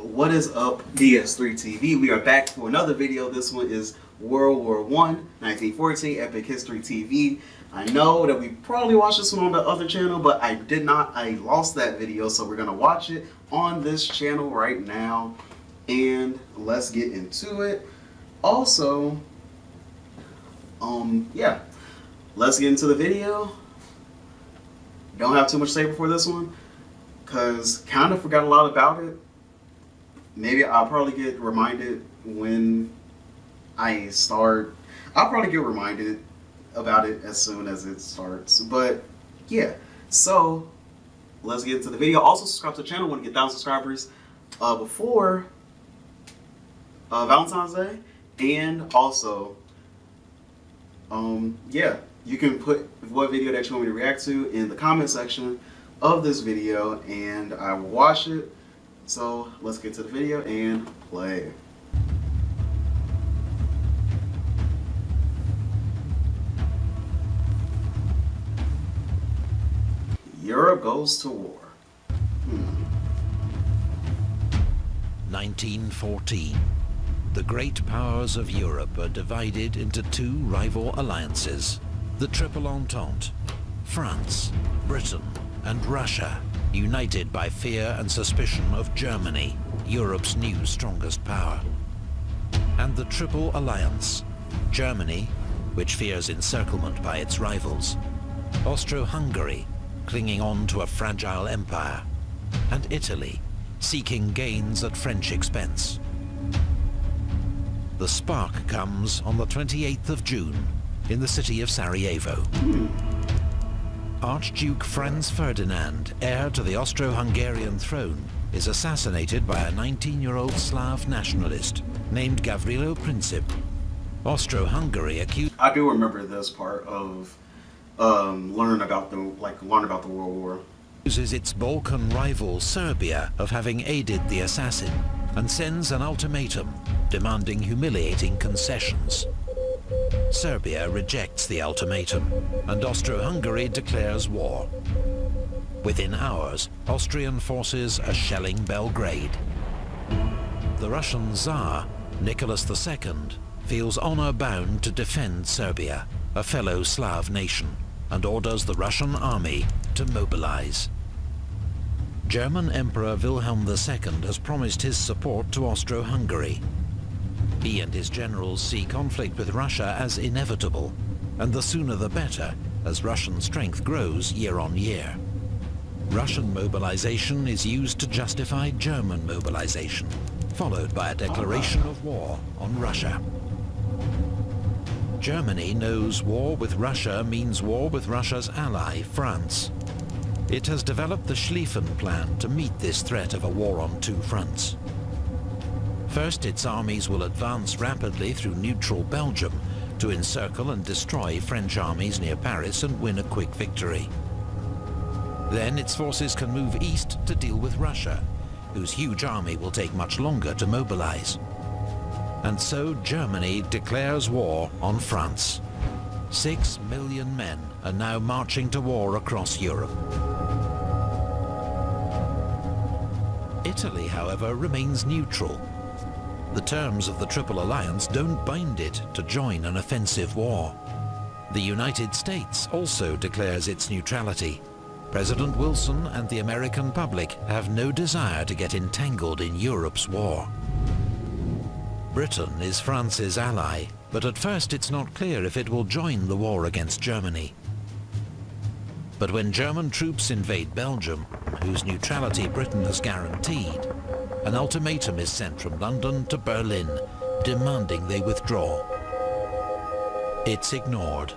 What is up, DS3 TV? We are back for another video. This one is World War I, 1914, Epic History TV. I know that we probably watched this one on the other channel, but I did not. I lost that video, so we're gonna watch it on this channel right now. And let's get into it. Also, yeah, let's get into the video. Don't have too much to say before this one, because kind of forgot a lot about it. Maybe I'll probably get reminded when I start. I'll probably get reminded about it as soon as it starts. But yeah, so let's get into the video. Also, subscribe to the channel. I want to get 1,000 subscribers before Valentine's Day. And also, yeah, you can put what video that you want me to react to in the comment section of this video, and I will watch it. So let's get to the video and play. Europe goes to war. 1914. The great powers of Europe are divided into two rival alliances. The Triple Entente, France, Britain, and Russia, united by fear and suspicion of Germany, Europe's new strongest power. And the Triple Alliance, Germany, which fears encirclement by its rivals, Austro-Hungary, clinging on to a fragile empire, and Italy, seeking gains at French expense. The spark comes on the 28th of June in the city of Sarajevo. Archduke Franz Ferdinand, heir to the Austro-Hungarian throne, is assassinated by a 19-year-old Slav nationalist named Gavrilo Princip. Austro-Hungary accused... I do remember this part of learn about the World War. Accuses its Balkan rival Serbia of having aided the assassin and sends an ultimatum demanding humiliating concessions. Serbia rejects the ultimatum, and Austro-Hungary declares war. Within hours, Austrian forces are shelling Belgrade. The Russian Tsar, Nicholas II, feels honor-bound to defend Serbia, a fellow Slav nation, and orders the Russian army to mobilize. German Emperor Wilhelm II has promised his support to Austro-Hungary. He and his generals see conflict with Russia as inevitable, and the sooner the better, as Russian strength grows year on year. Russian mobilization is used to justify German mobilization, followed by a declaration of war on Russia. Germany knows war with Russia means war with Russia's ally, France. It has developed the Schlieffen Plan to meet this threat of a war on two fronts. First, its armies will advance rapidly through neutral Belgium to encircle and destroy French armies near Paris and win a quick victory. Then its forces can move east to deal with Russia, whose huge army will take much longer to mobilize. And so Germany declares war on France. 6 million men are now marching to war across Europe. Italy, however, remains neutral. The terms of the Triple Alliance don't bind it to join an offensive war. The United States also declares its neutrality. President Wilson and the American public have no desire to get entangled in Europe's war. Britain is France's ally, but at first it's not clear if it will join the war against Germany. But when German troops invade Belgium, whose neutrality Britain has guaranteed, an ultimatum is sent from London to Berlin, demanding they withdraw. It's ignored,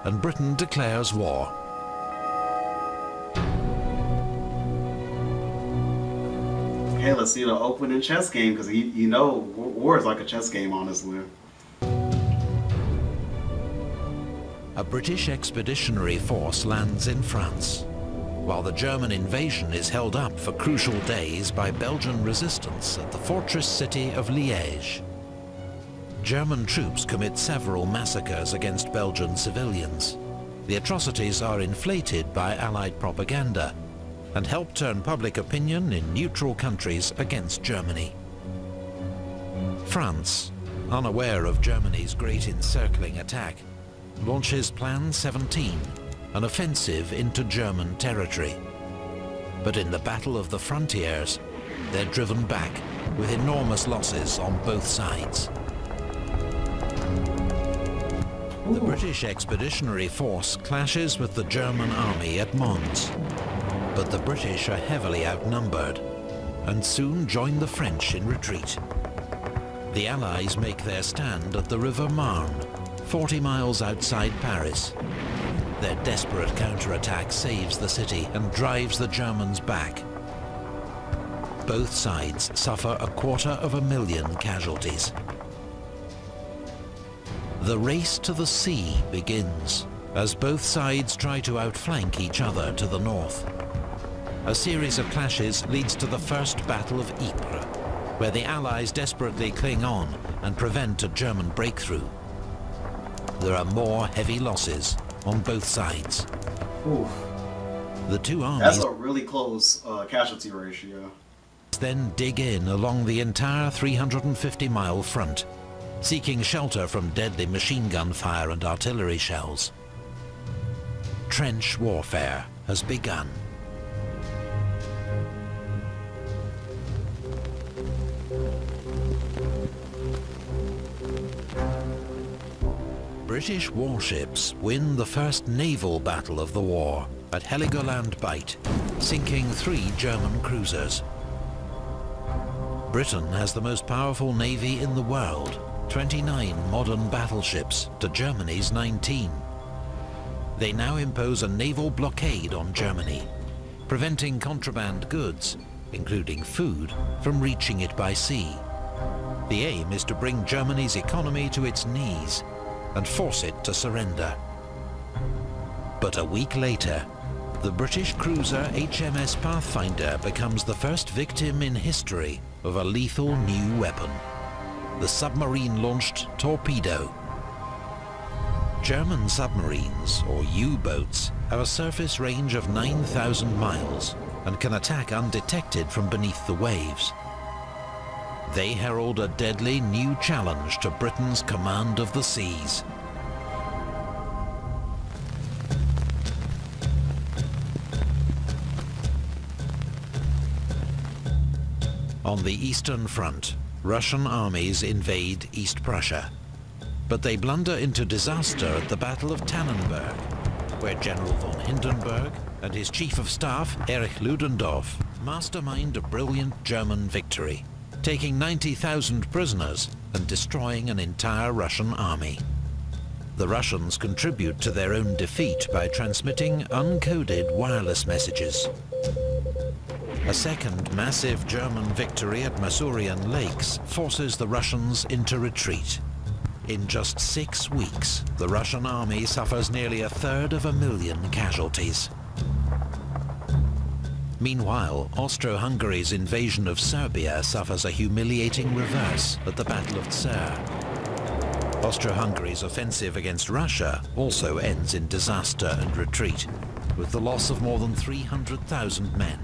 and Britain declares war. Hey, let's see the opening chess game, because you know war is like a chess game, honestly. A British expeditionary force lands in France, while the German invasion is held up for crucial days by Belgian resistance at the fortress city of Liège. German troops commit several massacres against Belgian civilians. The atrocities are inflated by Allied propaganda, and helped turn public opinion in neutral countries against Germany. France, unaware of Germany's great encircling attack, launches Plan 17, an offensive into German territory. But in the Battle of the Frontiers, they're driven back with enormous losses on both sides. The British Expeditionary Force clashes with the German army at Mons, but the British are heavily outnumbered and soon join the French in retreat. The Allies make their stand at the River Marne, 40 miles outside Paris. Their desperate counterattack saves the city and drives the Germans back. Both sides suffer 250,000 casualties. The race to the sea begins as both sides try to outflank each other to the north. A series of clashes leads to the First Battle of Ypres, where the Allies desperately cling on and prevent a German breakthrough. There are more heavy losses on both sides. Oof. The two armies... That's a really close casualty ratio. ...then dig in along the entire 350-mile front, seeking shelter from deadly machine gun fire and artillery shells. Trench warfare has begun. British warships win the first naval battle of the war at Heligoland Bight, sinking 3 German cruisers. Britain has the most powerful navy in the world, 29 modern battleships to Germany's 19. They now impose a naval blockade on Germany, preventing contraband goods, including food, from reaching it by sea. The aim is to bring Germany's economy to its knees and force it to surrender. But a week later, the British cruiser HMS Pathfinder becomes the first victim in history of a lethal new weapon, the submarine-launched torpedo. German submarines, or U-boats, have a surface range of 9,000 miles and can attack undetected from beneath the waves. They herald a deadly new challenge to Britain's command of the seas. On the Eastern Front, Russian armies invade East Prussia, but they blunder into disaster at the Battle of Tannenberg, where General von Hindenburg and his Chief of Staff, Erich Ludendorff, mastermind a brilliant German victory, taking 90,000 prisoners and destroying an entire Russian army. The Russians contribute to their own defeat by transmitting uncoded wireless messages. A second massive German victory at Masurian Lakes forces the Russians into retreat. In just 6 weeks, the Russian army suffers nearly 1/3 casualties. Meanwhile, Austro-Hungary's invasion of Serbia suffers a humiliating reverse at the Battle of Tser. Austro-Hungary's offensive against Russia also ends in disaster and retreat, with the loss of more than 300,000 men.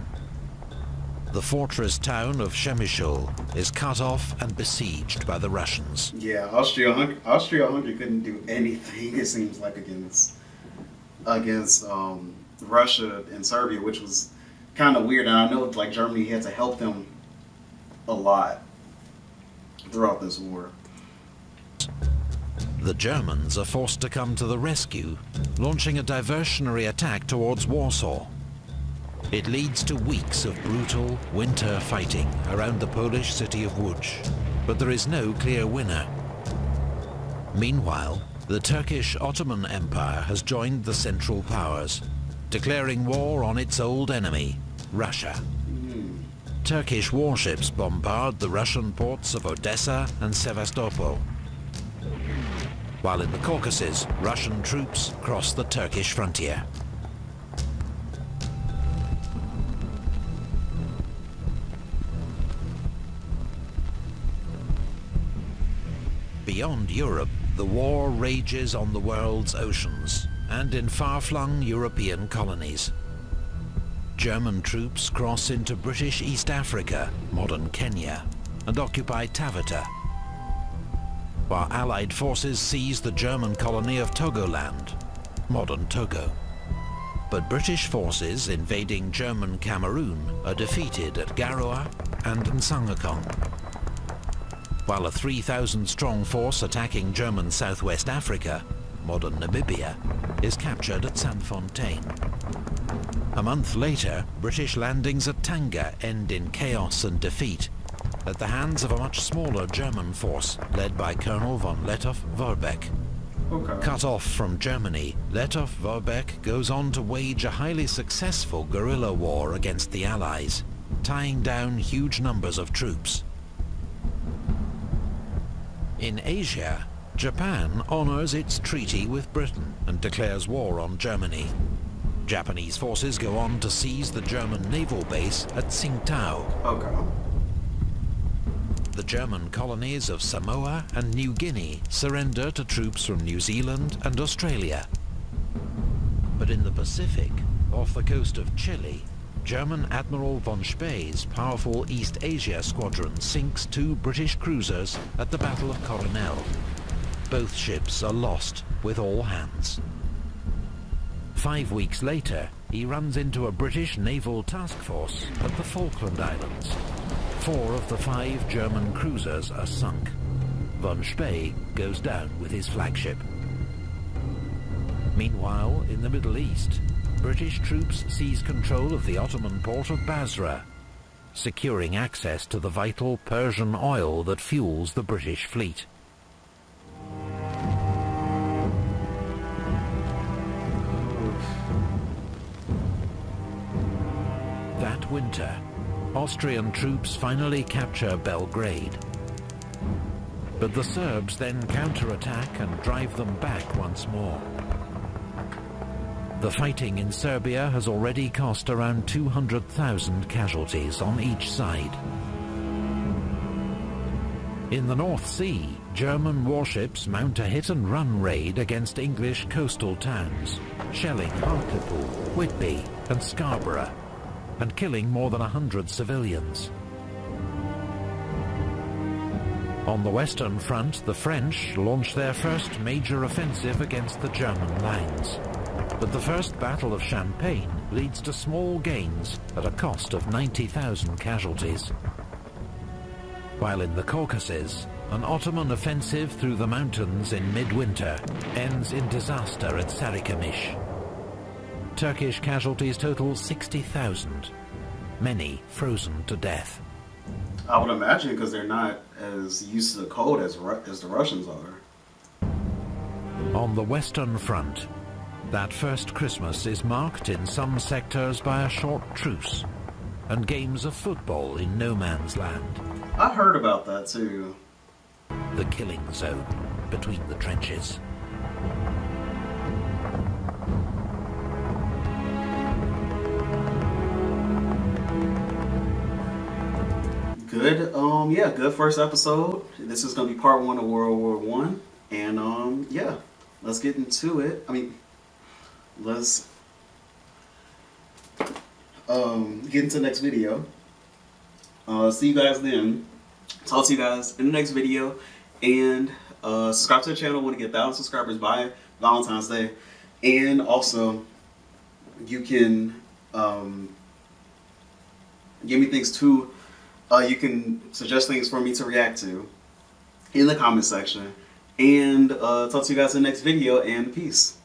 The fortress town of Przemysl is cut off and besieged by the Russians. Yeah, Austria-Hungary couldn't do anything, it seems like, against Russia and Serbia, which was kind of weird. And I know like Germany had to help them a lot throughout this war. The Germans are forced to come to the rescue, launching a diversionary attack towards Warsaw. It leads to weeks of brutal winter fighting around the Polish city of Łódź, but there is no clear winner. Meanwhile, the Turkish Ottoman Empire has joined the Central Powers, declaring war on its old enemy, Russia. Turkish warships bombard the Russian ports of Odessa and Sevastopol, while in the Caucasus, Russian troops cross the Turkish frontier. Beyond Europe, the war rages on the world's oceans and in far-flung European colonies. German troops cross into British East Africa, modern Kenya, and occupy Taveta, while Allied forces seize the German colony of Togoland, modern Togo. But British forces invading German Cameroon are defeated at Garoua and Nsangakong, while a 3,000-strong force attacking German Southwest Africa, modern Namibia, is captured at Saint-Fontaine. A month later, British landings at Tanga end in chaos and defeat at the hands of a much smaller German force led by Colonel von Lettow-Vorbeck. Okay. Cut off from Germany, Lettow-Vorbeck goes on to wage a highly successful guerrilla war against the Allies, tying down huge numbers of troops. In Asia, Japan honors its treaty with Britain and declares war on Germany. Japanese forces go on to seize the German naval base at Tsingtao. Okay. The German colonies of Samoa and New Guinea surrender to troops from New Zealand and Australia. But in the Pacific, off the coast of Chile, German Admiral von Spee's powerful East Asia squadron sinks 2 British cruisers at the Battle of Coronel. Both ships are lost with all hands. 5 weeks later, he runs into a British naval task force at the Falkland Islands. 4 of the 5 German cruisers are sunk. Von Spee goes down with his flagship. Meanwhile, in the Middle East, British troops seize control of the Ottoman port of Basra, securing access to the vital Persian oil that fuels the British fleet. That winter, Austrian troops finally capture Belgrade. But the Serbs then counterattack and drive them back once more. The fighting in Serbia has already cost around 200,000 casualties on each side. In the North Sea, German warships mount a hit-and-run raid against English coastal towns, shelling Hartlepool, Whitby and Scarborough, and killing more than 100 civilians. On the Western Front, the French launched their first major offensive against the German lines. But the First Battle of Champagne leads to small gains at a cost of 90,000 casualties. While in the Caucasus, an Ottoman offensive through the mountains in midwinter ends in disaster at Sarikamish. Turkish casualties total 60,000, many frozen to death. I would imagine because they're not as used to the cold as the Russians are. On the Western Front, that first Christmas is marked in some sectors by a short truce and games of football in no man's land. I heard about that too. The killing zone between the trenches. Good, yeah, good first episode. This is gonna be part 1 of World War I, and yeah, let's get into it. Let's get into the next video. See you guys then. Talk to you guys in the next video, and subscribe to the channel. I want to get 1,000 subscribers by Valentine's Day, and also you can give me things too. You can suggest things for me to react to in the comment section, and talk to you guys in the next video, and peace.